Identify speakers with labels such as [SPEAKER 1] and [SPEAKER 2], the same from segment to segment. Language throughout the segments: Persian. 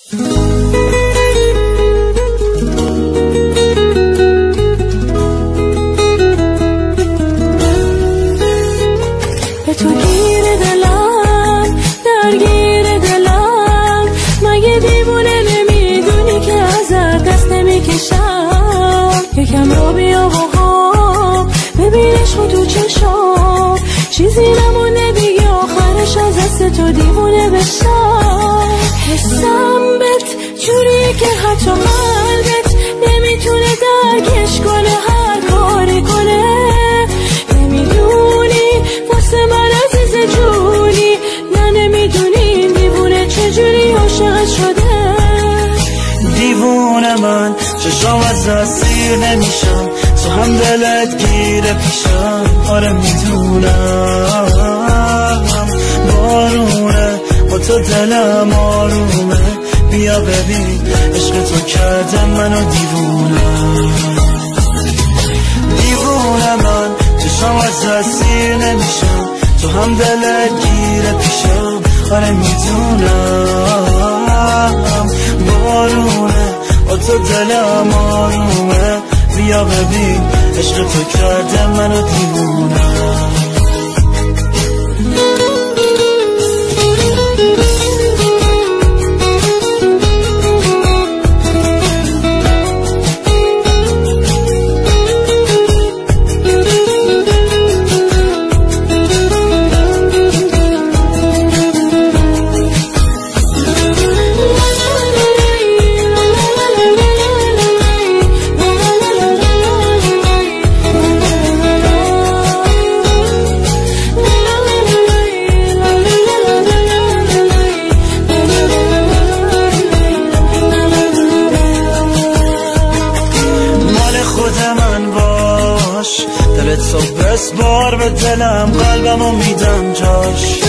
[SPEAKER 1] به تو گیر دلم درگیر دلم مگه دیوونه نمیدونی که ازت دست نمیکشم یکم رو بیا باها ببینش رو تو چشام چیزی نمونه دیگه آخرش از دست تو دیوونه بشم حسم بهت جوریه که حتی قلبت نمیتونه درکش کنه هر کاری کنه نمیدونی واسه من عزیز جونی نه نمیدونی دیوونه چجوری عاشقت شده
[SPEAKER 2] دیوونه من چشام از اسیر نمیشم تو هم دلت گیره پیشم آره میدونم بارونه با تو دلم آرومه بیا ببین عشق تو کرده منو دیوونه من چشام از اسیر نمیشم تو هم دلت گیره پیشم آره میدونم بارونه با تو دلم آرومه بیا ببین عشق تو کرده منو دیوونه بار به دلم قلبمو میدم جاش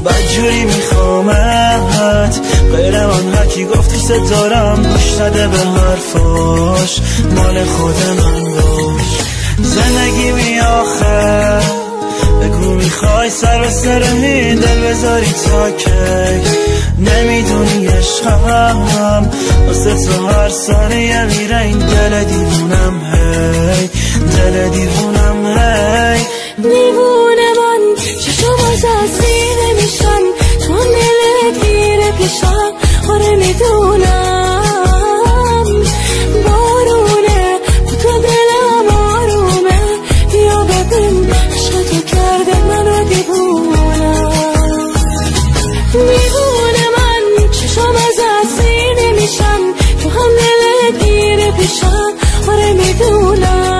[SPEAKER 2] بدجوری میخوامت غیر من هرکی گفتش دارم گوش نده به حرفاش مال خود من باش زندگی می آخر بگو میخوای سر به سر این دل بذاری تا که نمیدونی عشقم واسه تو هر ثانیه میره این دل دیوونم هی دل دیوونم هی
[SPEAKER 1] دیوونه من چشم از اسیر نمیشن تو هم دلت گیره پیشم آره میدونم بارونه با تو دلم آرومه بیا ببین عشق تو کرده منو دیوونه من چشم از اسیر نمیشن تو هم دلت گیره پیشم آره میدونم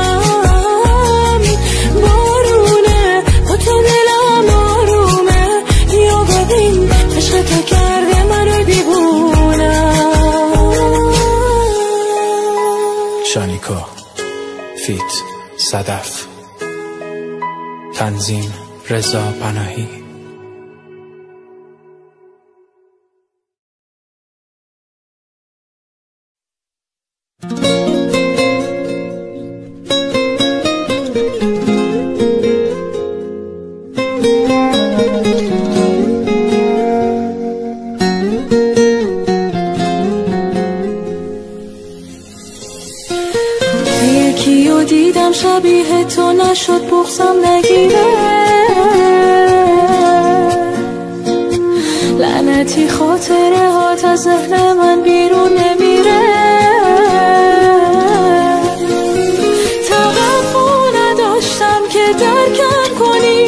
[SPEAKER 3] شانیکا فیت صدف تنظیم رضا پناهی
[SPEAKER 1] شبیه تو نشد بغضم نگیره لعنتی خاطره هات از ذهن من بیرون نمیره توقع نداشتم که درکم کنی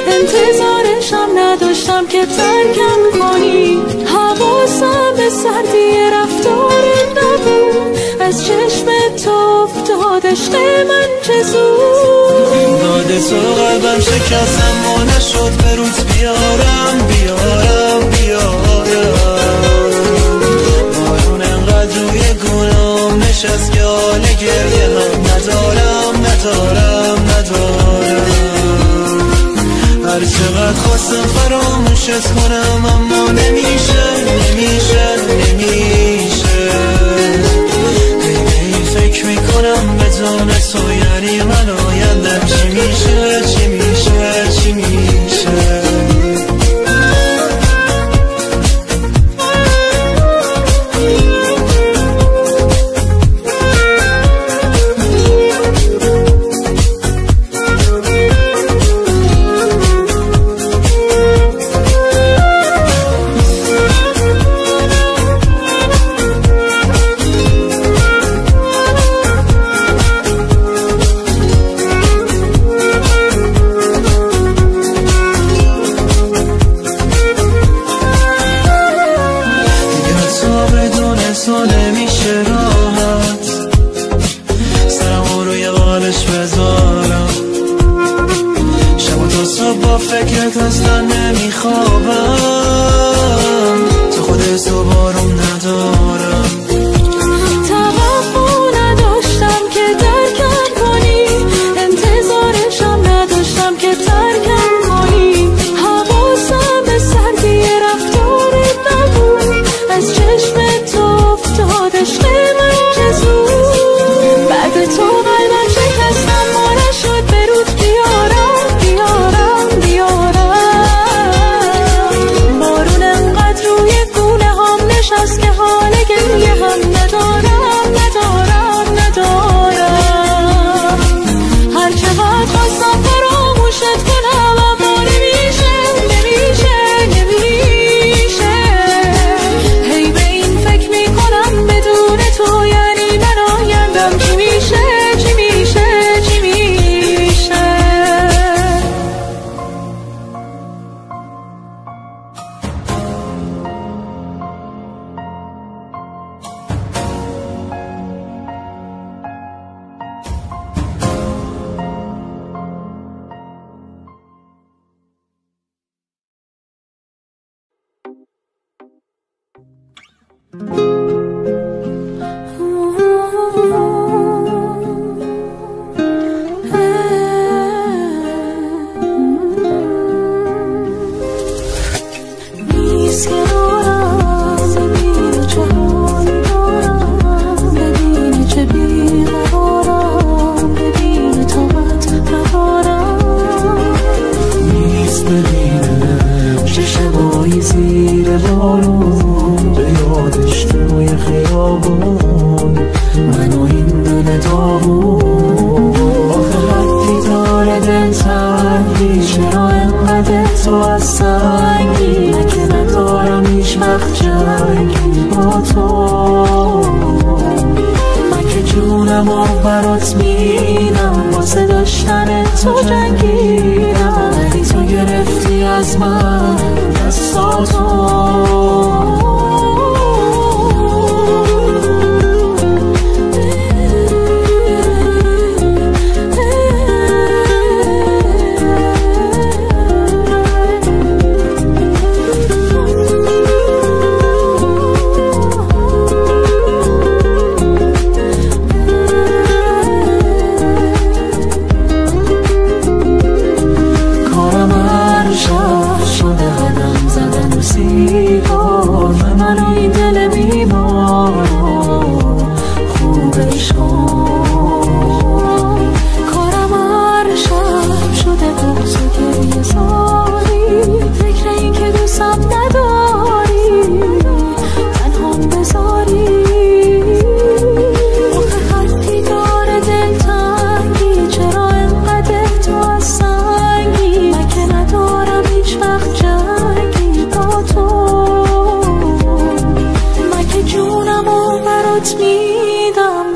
[SPEAKER 1] انتظارشم نداشتم که ترکم کنی حواسم به سردی رفتارت نبود از چشم تو افتاد عشق من چه زود
[SPEAKER 2] داد تو قلبم شکستم و نشد به روز بیارم بارون انقدر روی گونام نشست که حال گریه هم ندارم هر چقدر خواستم فراموشت کنم اما نمیشه فکر میکنم بدون تو یعنی من آیندم چی میشه
[SPEAKER 1] برات میدم واسه داشتن تو جنگیدم ولی تو گرفتی از من دستاتو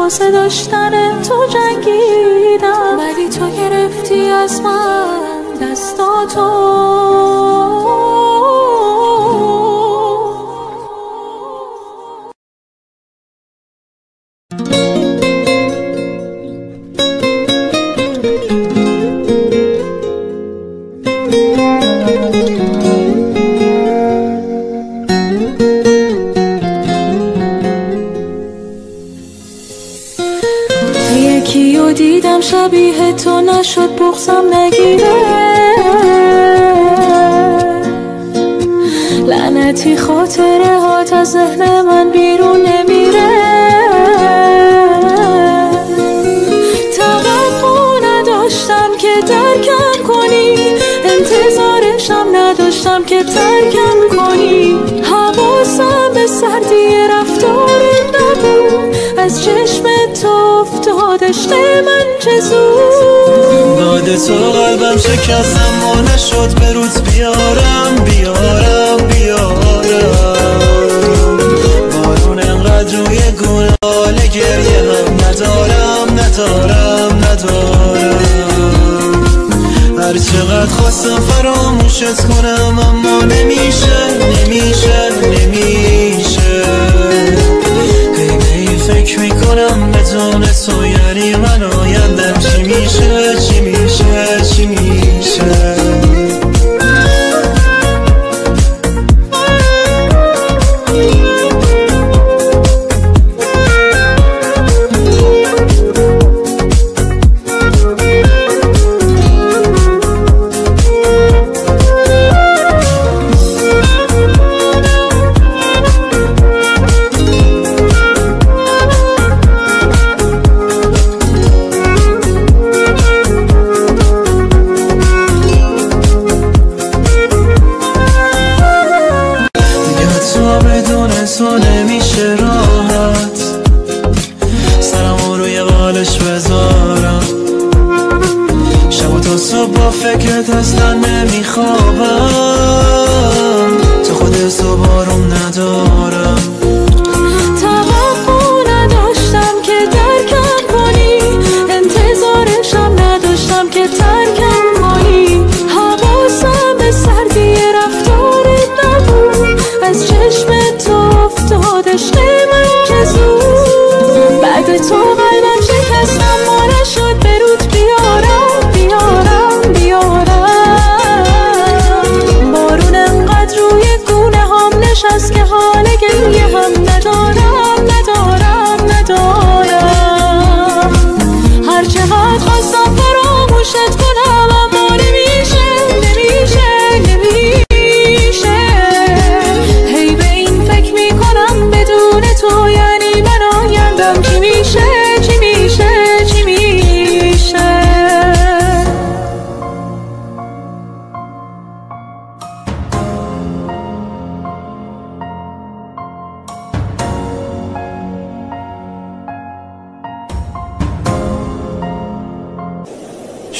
[SPEAKER 1] واسه داشتن تو جنگیدم ولی تو گرفتی از من دستاتو یکیو دیدم شبیه تو نشد بغضم نگیره لعنتی خاطره هات از ذهن من بیرون نمیره توقع نداشتم که درکم کنی انتظارشم نداشتم که ترکم کنی حواسم به سردی رفتارت نبود از چشم تو افتاد عشق من چه زود
[SPEAKER 2] داده تو قلبم شکستم و نشد به روز بیارم بارون انقدر روی گونه حال گریه هم ندارم هر چقدر خواستم فراموشت کنم اما نمیشه فکر میکنم بدون تو یعنی من آیندم چی میشه تو نمیشه راحت سرمو روی بالش بذارم شب و تا صبح با فکرت اصلا نمیخوابم تو خودت تو بارم ندارم
[SPEAKER 1] توقع نداشتم که درکم کنی انتظارشم نداشتم که ترکم کنی حواسم به سردی رفتارت نبود از چشم افتاد عشق من که زود بعد تو قلبم شکستم و نشد به رود بیارم بارون انقدر روی گونه هم نشست که حال گریه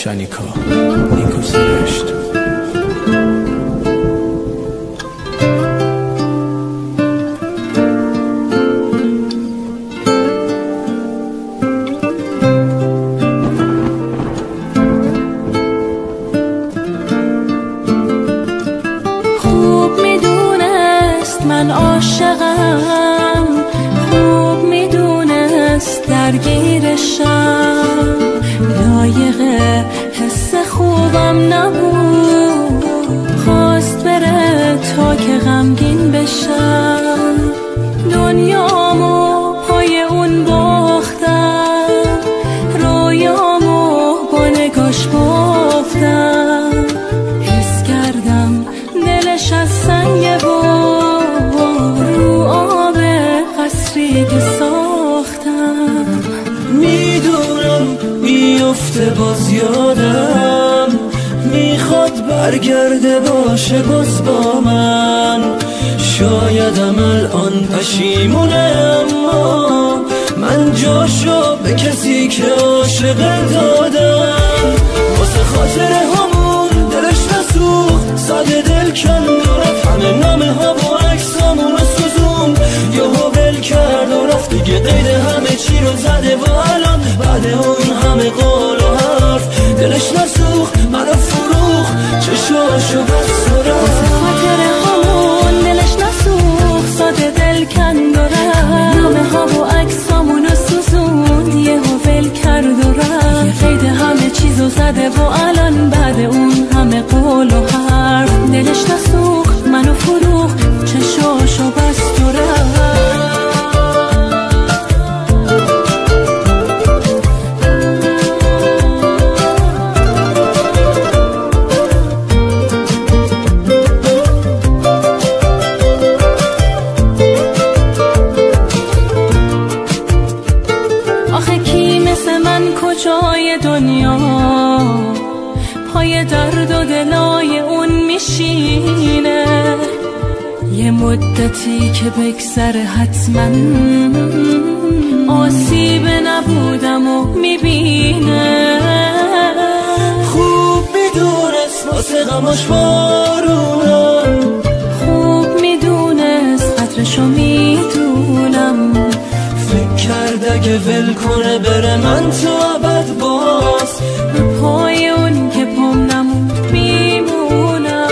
[SPEAKER 3] شانیکا نیکو سرشت.
[SPEAKER 1] خوب میدونست من عاشقم، خوب میدونست درگیرشم، لایق حس خوبم نبود، خواست بره تا که غمگین بشم، دنیامو پای اون باختم، رویامو با نگاش بافتم، حس کردم دلش از سنگ بود، رو آب قصری که ساختم.
[SPEAKER 2] میدونم میفته باز یادم، میخواد برگرده باشه باز با من، شایدم الان پشیمونه اما من جاشو به کسی که عاشق دادم، واسه خاطر همون دلش نسوخت، ساده دل کن رفت، همه نامه ها و عکسامون رو سوزون، یهو ول کرد و رفت دیگه، قید همه چی رو زده و الان بعد اون همه قول و حرف دلش نسوخت، منو فروخت، چشاشو بست و رفت.
[SPEAKER 1] واسه خاطر همون دلش نسوخت، ساده دل کند و رفت، نامه ها و عکسامون رو سوزوند، یهو ول کرد و رفت، قید همه چیزو زده و الان بعد اون همه قول و حرف دلش نسوخت، منو فروخت، چشاشو بست و رفت. آخه کی مثل من کجای دنیا پای درد و دلای اون میشینه، یه مدتی که بگذره حتما آسیب نبودم و میبینه،
[SPEAKER 2] خوب میدونست واسه غماش بارونم،
[SPEAKER 1] خوب میدونست قدرشو میدونم،
[SPEAKER 2] فکر کرد اگه ول کنه بره من تو ابد باز
[SPEAKER 1] به پای اون که پام نموند میمونم،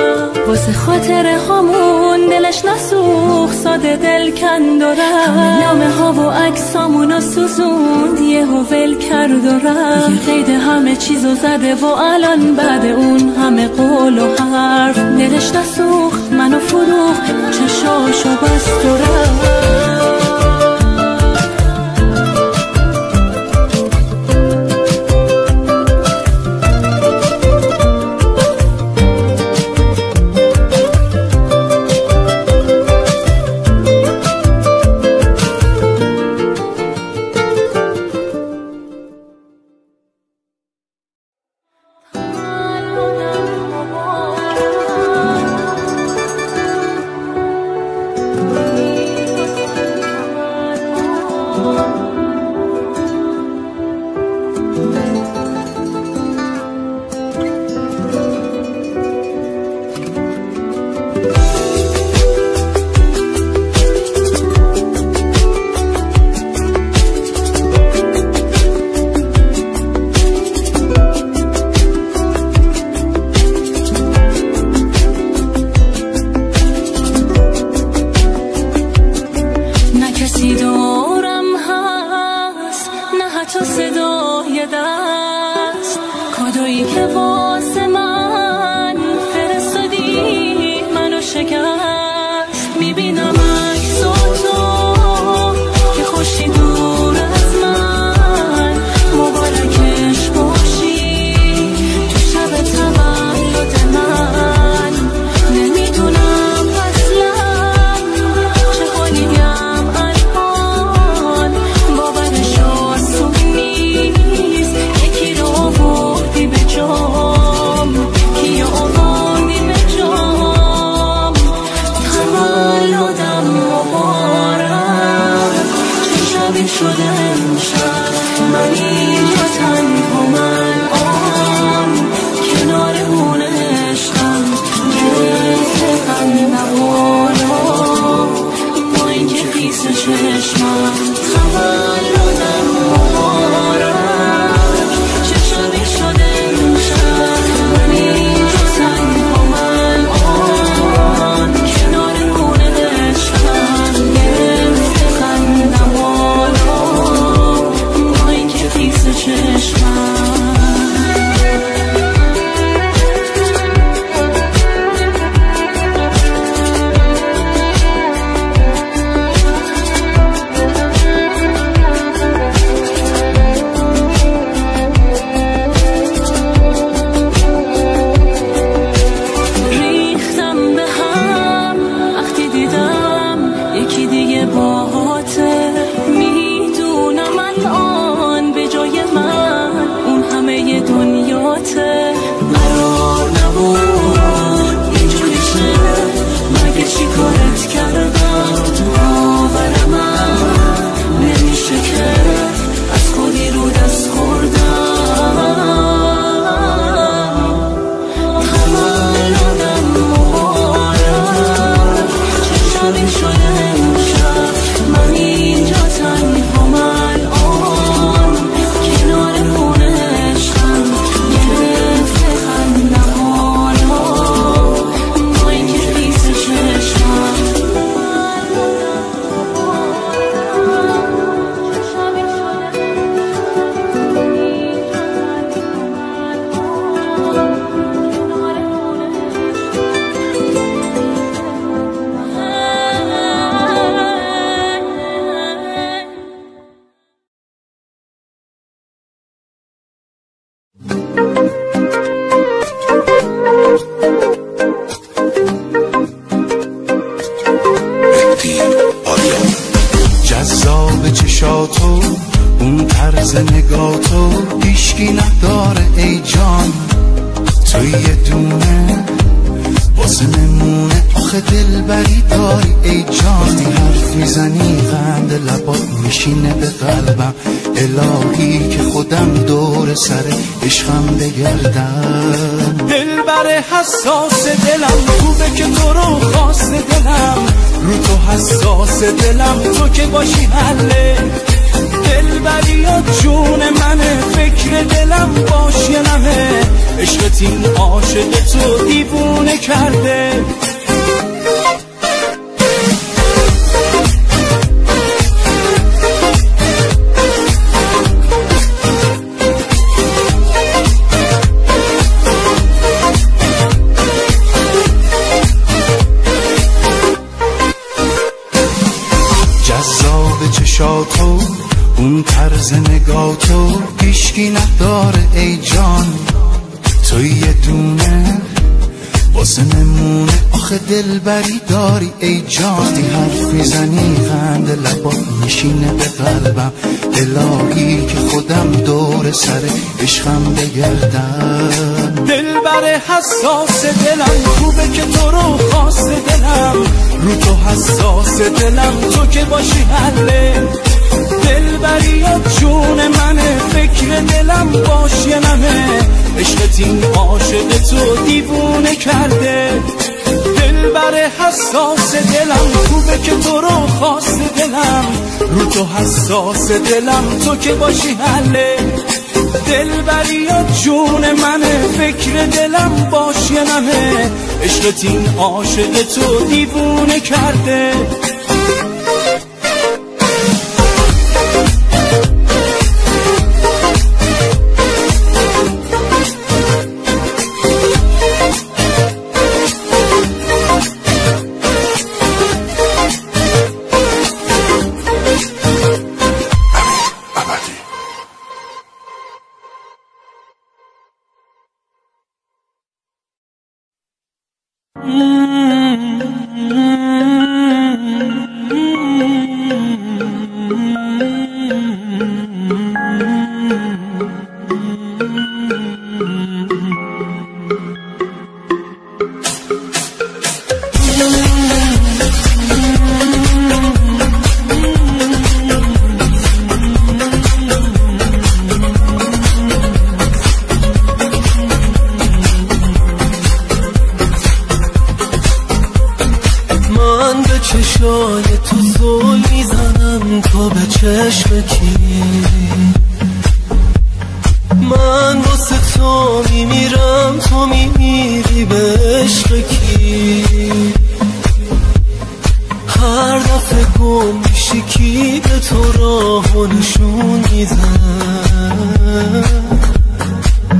[SPEAKER 1] واسه خاطر همون دلش نسوخت، ساده دل کند و رفت، نامه ها و عکسامونو سوزوند، یهو ول کرد و رفت، یه قید همه چیزو زده و الان بعد اون همه قول و حرف دلش نسوخت، منو فروخت، چشاشو بست و رفت. همه باهاته، میدونم الان به جای من اون همه دنیاته. قرار نبود اینجوری شه، مگه چی کارت کردم؟ باور من نمیشه که از خودی رو دست خوردم. تولدم مبارک، چشمی شده امشب من اینجا تنها الان کنار خونه عشقم، گرفته خندم حالا با اینکه خیس چشمم.
[SPEAKER 4] جذاب چشاتو، اون طرز نگاتو هیشکی نداره ای جان. تو یه دونه واسه نمونه آخه دلبری داری ای جان. حرف میزنی قند لبات میشینه به قلبم، الهی که خودم دور سر عشقم بگردم.
[SPEAKER 2] دلبر حساس دلم، خوبه که تو رو خواست دلم، رو تو حساس دلم، تو که باشی حله. دلبریات جون منه، فکر دلم باش یه نمه، عشقت این عاشق تو دیوونه کرده.
[SPEAKER 4] جذاب چشاتو، اون طرز نگاتو هیشکی نداره ای جان. تو یه دونه واسه نمونه آخه دلبری داری ای جان. وقتی حرف میزنی قند لبات میشینه به قلبم، الهی که خودم دور سر عشقم بگردم.
[SPEAKER 2] دلبر حساس دلم، خوبه که تو رو خواست دلم، رو تو حساس دلم، تو که باشی حله. دلبریات جون منه، فکر دلم باش یه نمه، عشقت این عاشق تو دیوونه کرده. دلبر حساس دلم، خوبه که تو رو خواست دلم، رو تو حساس دلم، تو که باشی حله. دلبریات جون منه، فکر دلم باش یه نمه، عشقت این عاشق تو دیوونه کرده.
[SPEAKER 5] چشای تو زل میزنم تا به چشم کی، من واسه تو میمیرم تو میمیری به عشق کی. هر دفعه گم میشی کی به تو راه و نشون میزن،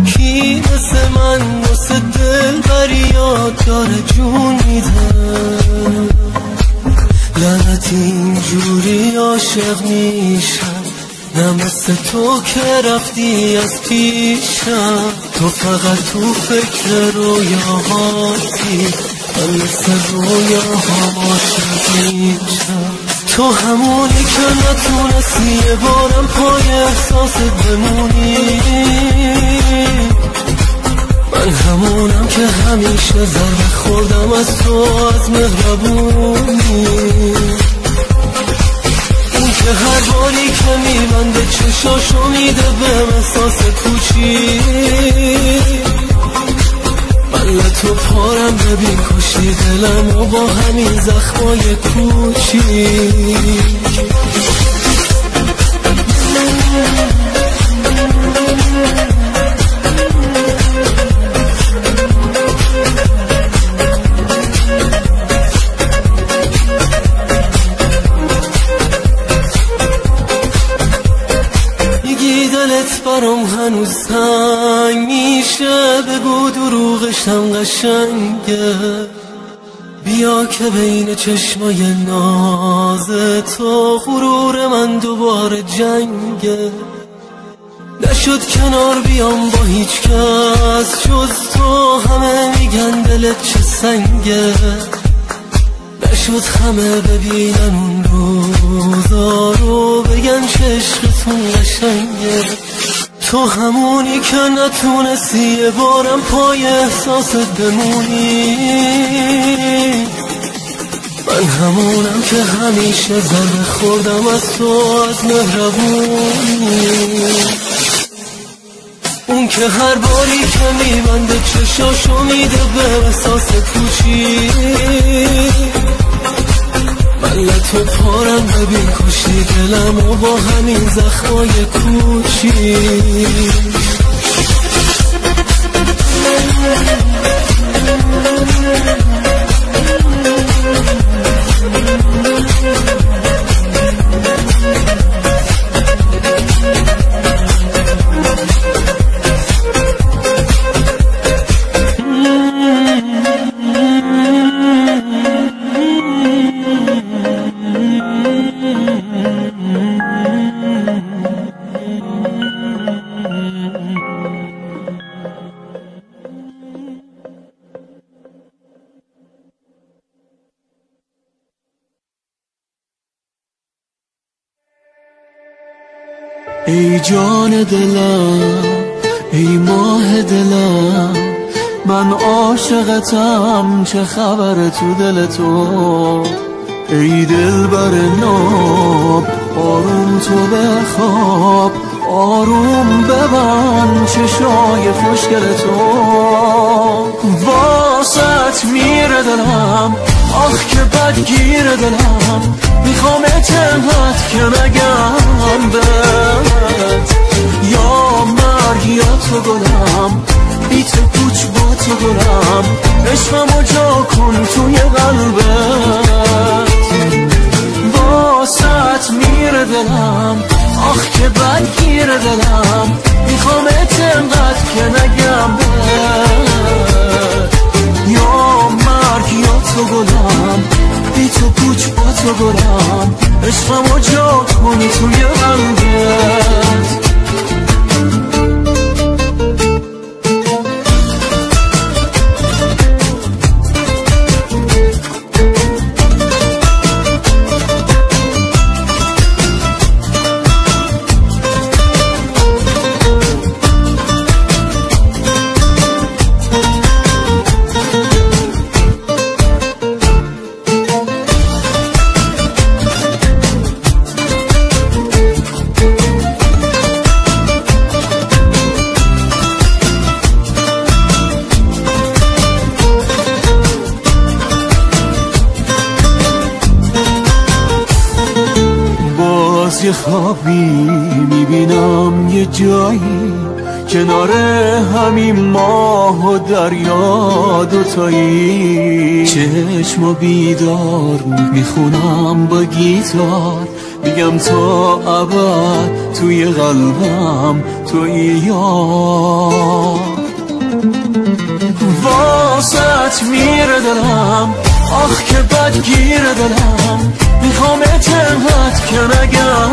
[SPEAKER 5] کی مثل من واسه دل بریاد داره جون میزن. لعنت اینجوری عاشق میشم، نه مثل تو که رفتی از پیشم. تو فقط تو فکر رویاهاتی، من مثل رویاهام عاشق میشم. تو همونی که نتونستی یه بارم پای احساست بمونی، من همونم که همیشه ضربه خوردم از تو، از مهربونی. اون که هر باری که میبنده چشاشو میده به احساس کوچی، من تو پارم ببین کشی دلم و با همین زخمای کوچیک. برام هنوز تنگ میشه، بگو دروغشم قشنگه، بیا که بین چشمای ناز تو غرور من دوباره جنگه. نشد کنار بیام با هیچ کس جز تو، همه میگن دلت چه سنگه، نشد همه ببینن اون روزا رو بگن چه عشقتون قشنگه. تو همونی که نتونستی یه بارم پای احساست بمونی، من همونم که همیشه ضربه خوردم از تو، از مهربونی. اون که هر باری که میبنده چشاشو میده به احساس کوچی، من تو پارم ببین کشی دلم و با همین زخمای کوچی.
[SPEAKER 2] ای جان دلم، ای ماه دلم، من عاشقتم، چه خبر تو دل تو؟ ای دلبر ناب، آروم تو بخواب، آروم ببند چشای خوشگل تو. واسط میره دلم، آخ که بدگیر دلم، میخوام اتنهت که نگم بهت، یا مرگ یا تو گلم، بی تو کوچ با تو گلم، عشقمو جا کن توی قلبت. واسط میره دلم، آخ که بدگیر دلم، میخوام اتنقدر که نگم بهت، یا مرگ یا تو گلم، بی تو پوچ با تو گلم، عشقمو جا کنی توی قلبت. یه خوابی میبینم یه جایی، کنار همین ماه و دریا دوتایی، چشم بیدار میخونم با گیتار، میگم تا ابد توی قلبم توی یار. واسط میره دلم، آخ که بدگیر دلم، میخوام اتنهت که نگم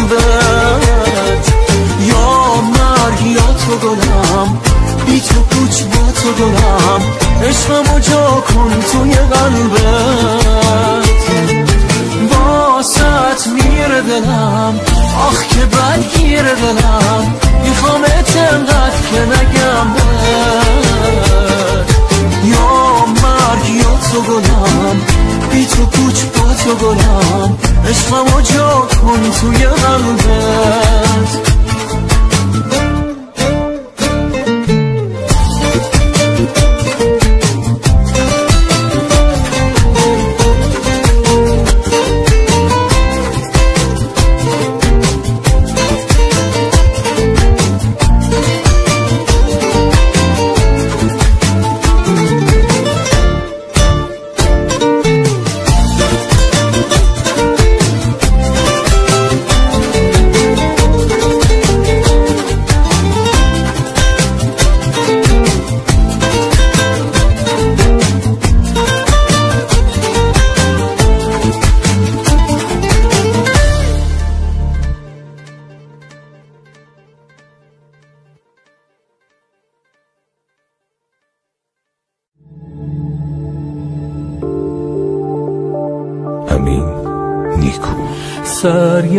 [SPEAKER 2] بهت، یا مرگ یا تو گلم، بی تو پوچ با تو
[SPEAKER 5] تو دارم، عشقمو جا کن توی قلبت. واسط میره دلم، آخ که بدگیر دلم، میخوامت انقدر که نگم بهت. یا مرگ یا تو گلم، بی تو کوچ با تو گلم، عشقمو جا کن توی قلبت.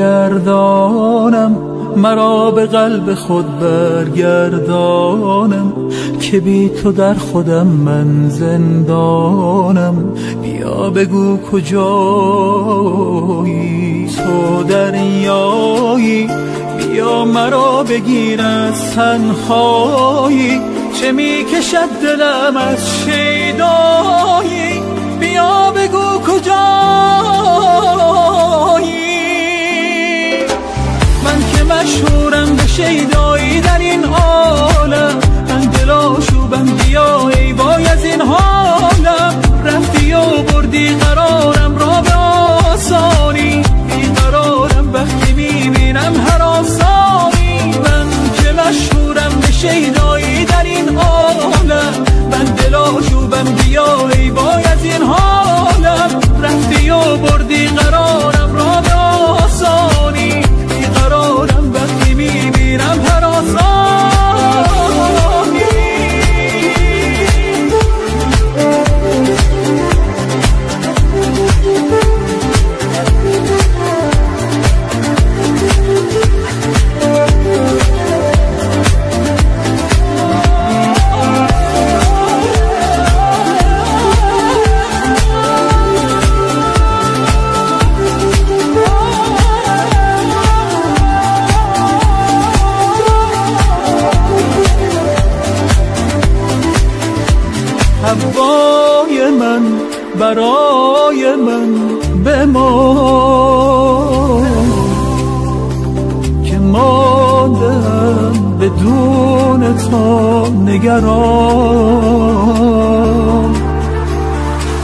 [SPEAKER 2] سرگردانم مرا به قلب خود برگردانم، که بی تو در خودم من زندانم. بیا بگو کجایی، تو دریایی، بیا مرا بگیر از تنهایی. چه می کشد دلم از شیدایی، بیا بگو کجایی. مشهورم به شیدایی در این عالم، من دلاشوبم بیا ای وای از این حالم. رفتی و بردی قرارم را به آسانی، بیقرارم وقتی میبینم هر آسانی. من که مشهورم به شیدایی در این عالم، من دلاشوبم بیا ای وای از این حالم. رفتی و بردی قرارم را به آسانی، بیقرارم وقتی میبینم هر آسانی. هوای من برای من بمان، که ماندم بدون تو نگران.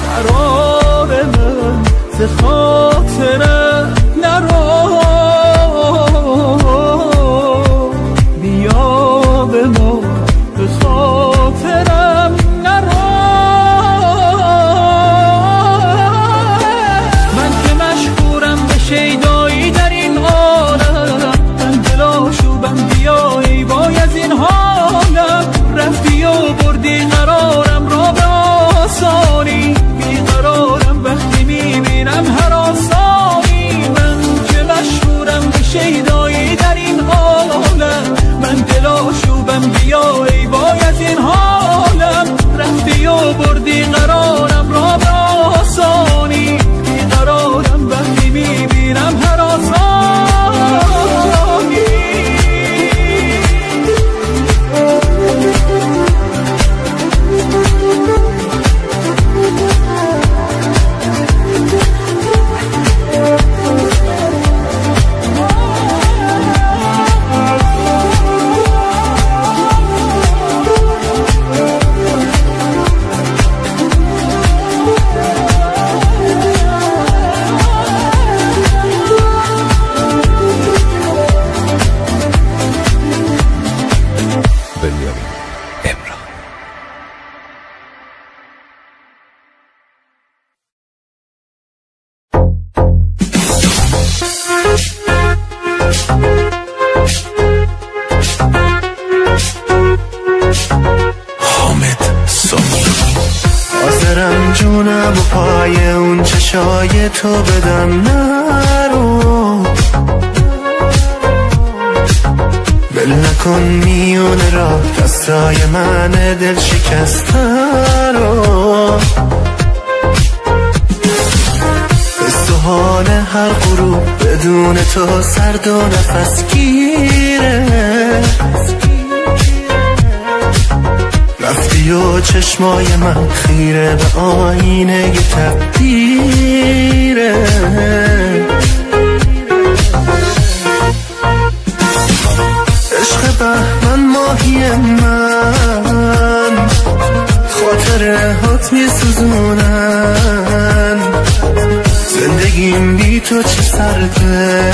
[SPEAKER 2] قرار من ز خاطره نرو، بیا به ما به خاطرم نرو. شیدایی در این عالم، من دلاشوبم بیا ای وای از این حالم. رفتی و بردی قرار
[SPEAKER 4] چای تو بدم نرو، بل نکن میونه را دستای من دل شکسته رو. حال هر غروب بدون تو سرد و نفس گیره، رفتی و چشمای من خیره به آینه ی تقدیره. عشق بهمن ماهی من، خاطره هات می سوزونن، زندگیم بی تو چه سرده،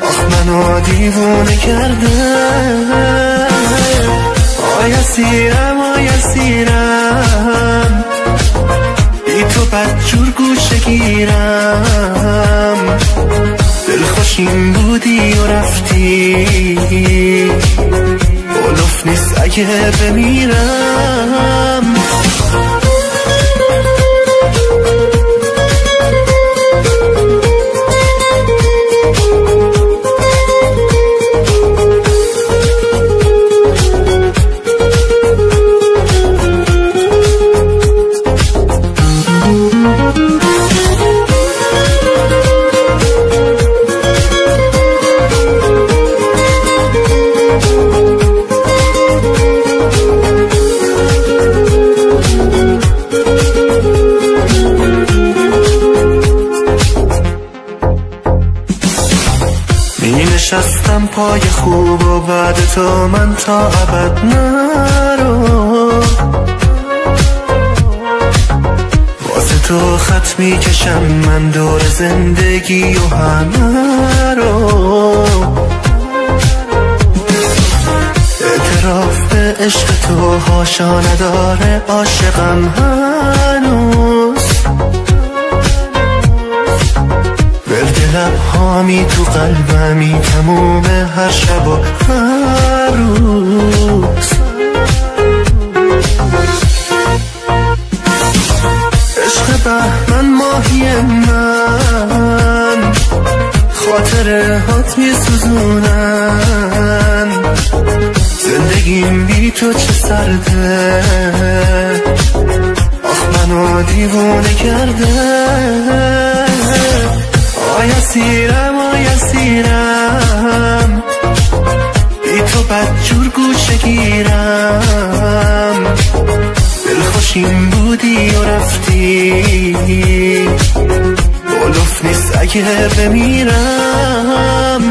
[SPEAKER 4] آخ منو دیوونه کرده. آی اسیرم بی تو بدجور گوشه گیرم، دلخوشیم بودی و رفتی، بلوف نیست اگه بمیرم. نشستم پای خوب و بعد تو من تا ابد نرو، واسه تو خط میکشم من دور زندگی و همه رو. اعتراف به عشق تو هاشا نداره عاشقم هنوز، لبهامی تو قلبمی تموم هر شب و هر روز. عشق بهمن ماهی من، خاطره هات می سوزونن، زندگیم بی تو چه سرده، آخ منو دیوونه کرده. آی اسیرم بی تو بدجور گوشه گیرم، دلخوشیم بودی و رفتی، بلوف نیست اگه بمیرم.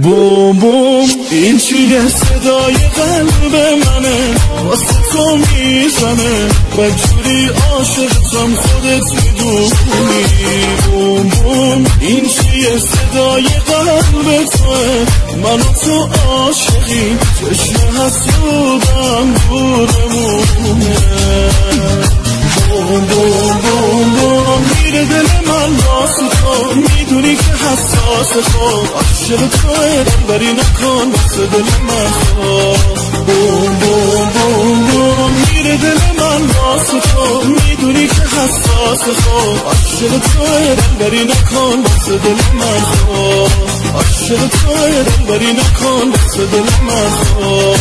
[SPEAKER 2] بوم بوم این چیه صدای قلب منه، واسه تو میزنه بدجوری عاشقتم خودت میدونی. بوم بوم این چیه صدای قلب توه، من و تو عاشقی چشم حسودم دورمونه. بوم بوم بوم بوم میره دل من واسه تو، میدونی که حساس خود عاشق توه، دلبری نکن واسه دل من خود. بوم بوم بوم بوم میره دل من واسه تو، میدونی که حساس خود عاشق توه، دلبری نکن واسه دل من خود. عاشق توه، دلبری نکن واسه دل من خود.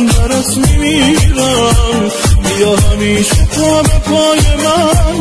[SPEAKER 2] من برات میمیرم، بیا همیشه پا به پای من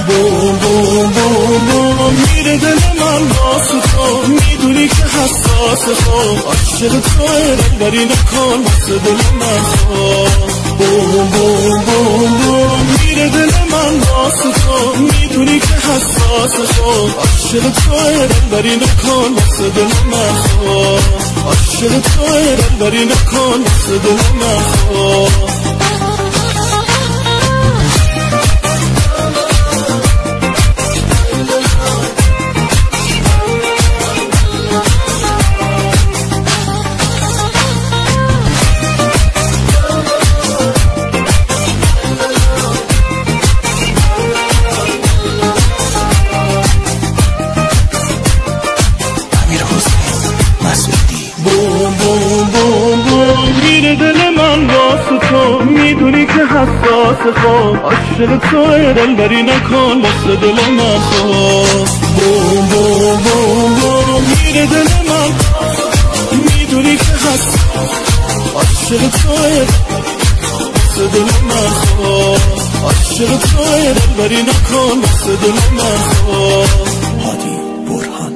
[SPEAKER 2] بوم بوم بوم بوم میره دل من واسه تو، میدونی که حساس خوب عاشق توه، دلبری نکن واسه دل من خوب. بوم بوم بوم بوم میره دل من واسه تو، میدونی که حساس خوب عاشق توه، دلبری نکن واسه دل من خوب. عاشق توه، دلبری نکن واسه دل من خوب. میدونی که حساس خوب عاشق توه، دلبری نکن واسه دل من خوب. بوم بوم بوم بوم میره دل من، میدونی که حساس عاشق توه واسه دل من خوب. عاشق توه، دلبری نکن واسه دل من خوب. هادی برهان.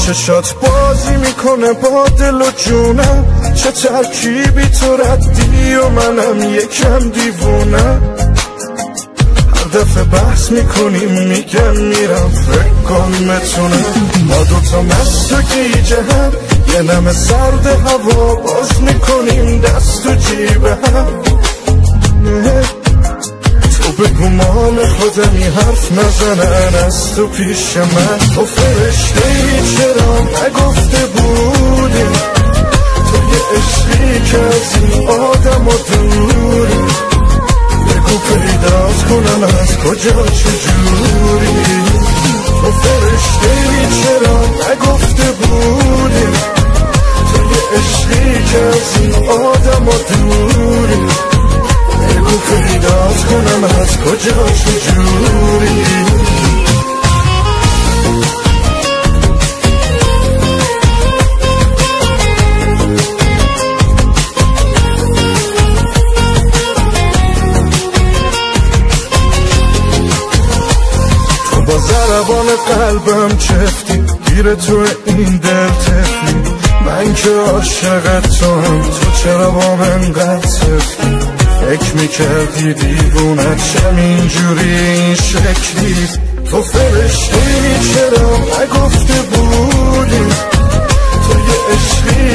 [SPEAKER 6] چشات بازی میکنه با دل و جونم، چه ترکیبی تو ردی و منم یکم دیوونه. هر دفعه بحث میکنیم میگم میرم فکر کن میتونه، ما دوتا مست و گیجه هم یه نم سرد هوا باز میکنیم دست و جیب هم. تو بگو مال خودمی حرف نزنن از تو پیش من، تو فرشته ای چرا نگفته بودی، تو یه عشقی که از این آدم و دوری، بگو پیداست کنم از کجا چجوری. تو فرشته ای چرا نگفته بودی، تو یه عشقی که از این آدم و دوری، بگو پیداست کنم از کجا چجوری. تو با ضربان قلبم چفتی، گیر تو این دل تفلی، من که عاشقت تو هم، تو چرا با من قد سفتی. فکر میکردی دیوونت شم اینجوری این شکلی، تو فرشتی چرا نگفته بودی، تو یه عشقی